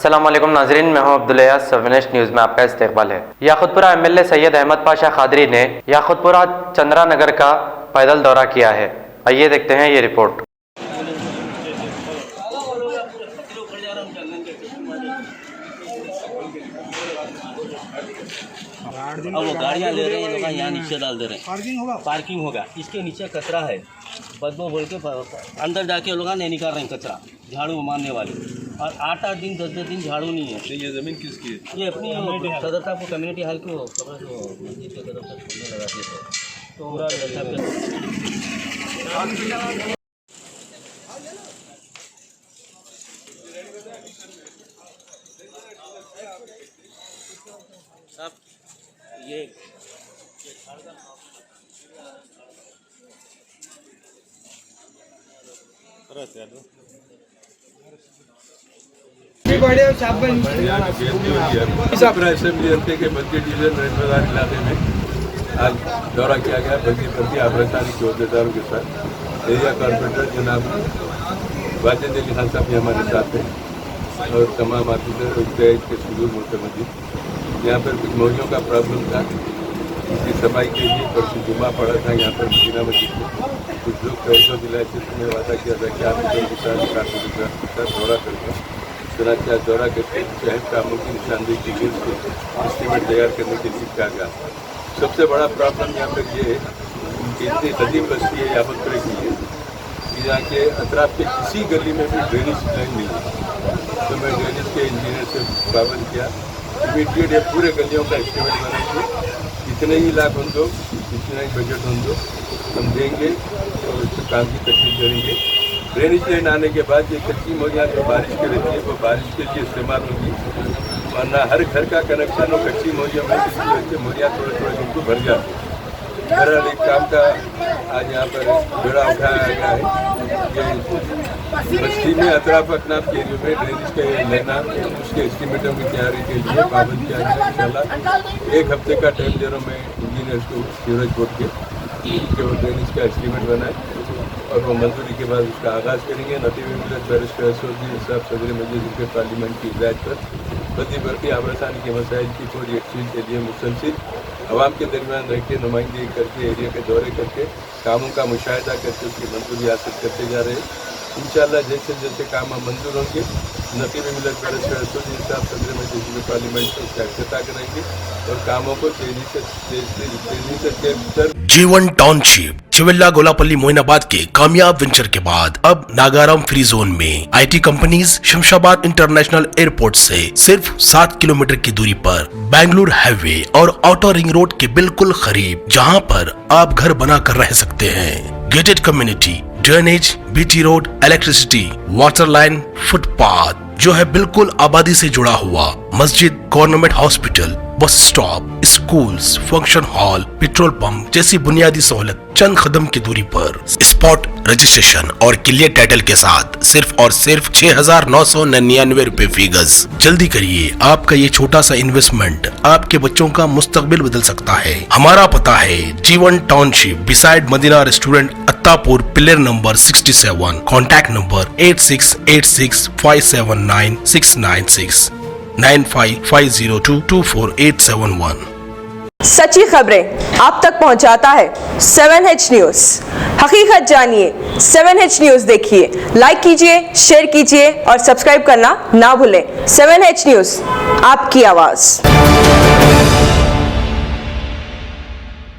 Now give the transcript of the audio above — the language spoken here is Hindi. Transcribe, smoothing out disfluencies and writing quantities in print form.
अस्सलाम वालेकुम नाजरीन, मैं हूं अब्दुल अयाज। 7H न्यूज़ में आपका इस्तकबाल है। याकुतपुरा MLA सैयद अहमद पाशा खादरी ने याकुतपुरा चंद्रा नगर का पैदल दौरा किया है। आइए देखते हैं ये रिपोर्ट। अब वो गाड़ियाँ ले रहे हैं, लोग यहाँ नीचे डाल दे रहे हैं। पार्किंग होगा, इसके नीचे कचरा है, बदबू बोल के अंदर जाके लोग नहीं निकाल रहे हैं कचरा, झाड़ू मारने वाले। और 8-8 दिन 10-10 दिन झाड़ू नहीं है। ये ज़मीन किसकी है? ये अपनी सदर साहब को कम्युनिटी हॉल को मस्जिद की तरफ से खोलने लगाते थे, तो पूरा सब ये असेंबली हल्के के बल्कि डिवीजन रेलवेदार इलाके में आज दौरा किया गया बल्कि प्रति आबरसानी के अहदेदारों के साथ। एरिया कॉर्पोरेटर जनाब वाजिद अली खान साहब भी हमारे साथ हैं और तमाम ऑफिसर के सुदूर मुतमदी। यहाँ पर कुछ मौजों का प्रॉब्लम था, इसकी सफाई के लिए परसों जुमा पड़ा था यहाँ पर मदीना मस्जिद में। कुछ लोग पैसों दिलाए थे, उसमें वादा किया था कि आप दौरा करके चुनाचा दौरा करके शहर कामों की निशानदेही की गई, उसको एस्टीमेट तैयार करने के लिए कहा गया। सबसे बड़ा प्रॉब्लम यहाँ पर ये है कि इतनी कदीम बस्ती है याकुतपुरा की है कि यहाँ के अतराफ के किसी गली में भी ड्रेनेज लाइन नहीं है। तो मैं ड्रेनेज के इंजीनियर से पाबंद किया, इमीडिएट ये पूरे गलियों का एस्टीमेट बनाएंगे, इतने ही लाख हों दो, इतना ही बजट हों दो, हम देंगे और उस काम की तकलीफ करेंगे। ड्रेनेज लाइन आने के बाद ये कच्ची मोरियाँ जो बारिश की रहती है वो बारिश के लिए इस्तेमाल होगी, वरना हर घर का कनेक्शन हो कच्ची मोरियों में, जिसकी वजह से मोरियाँ थोड़े थोड़े दिन को भर जाती है। बहरहाल एक काम का आज यहाँ पर बेड़ा उठाया गया है। ये बस्ती में अतराफ अतनाफ के एरिया में ड्रेनेज के लेना, उसके एस्टीमेटों की तैयारी के लिए पाबंद किया गया। इंशाल्लाह 1 हफ्ते का टाइम दे रहा हूँ मैं इंजीनियर्स को सीवरेज बोर्ड के वो ड्रेनेज का एस्टीमेट बनाए और वो मंजूरी के बाद उसका आगाज़ करेंगे। नतीब मिलत बैरिस्टर असदुद्दीन साहब सदर मजलिस के पार्लियामेंट की हिदायत पर बदी बरती आबरसानी के मसाइल की फौरी एक्सचेंज के लिए मुसलसिल आवाम के दरमियान रह के नुमाइंदगी करके एरिया के दौरे करके कामों का मुशाहिदा करके उसकी मंजूरी हासिल करते जा रहे हैं। इंशाअल्लाह जैसे जैसे काम मंजूर होंगे नतीब मिलत बैरिस्टर असदुद्दीन साहब सदर मजलिस के पार्लियामेंट से उसका इफ्तिताह कराएंगे और कामों को तेजी से जीवन टाउनशिप चिविल्ला गोलापल्ली मोइनाबाद के कामयाब वेंचर के बाद अब नागाराम फ्री जोन में IT companies Shamshabad international airport से सिर्फ 7 किलोमीटर की दूरी पर बेंगलुरु हाईवे और आउटर रिंग रोड के बिल्कुल करीब, जहां पर आप घर बना कर रह सकते हैं। Gated community, drainage, BT road, electricity, water line, footpath जो है बिल्कुल आबादी से जुड़ा हुआ, मस्जिद, government hospital, bus stop, schools, function hall, petrol pump जैसी बुनियादी सहूलत चंद कदम की दूरी पर। स्पॉट रजिस्ट्रेशन और क्लियर टाइटल के साथ सिर्फ और सिर्फ 6,999 रुपए फी गज। जल्दी करिए, आपका ये छोटा सा इन्वेस्टमेंट आपके बच्चों का मुस्तकबिल बदल सकता है। हमारा पता है Jeevan township beside Madina restaurant, Attapur, pillar number 67। Contact number 8686579696 9550224871। सच्ची खबरें आप तक पहुंचाता है 7H न्यूज़। हकीकत जानिए, 7H न्यूज़ देखिए, लाइक कीजिए, शेयर कीजिए और सब्सक्राइब करना ना भूलें। 7H न्यूज़, आपकी आवाज़।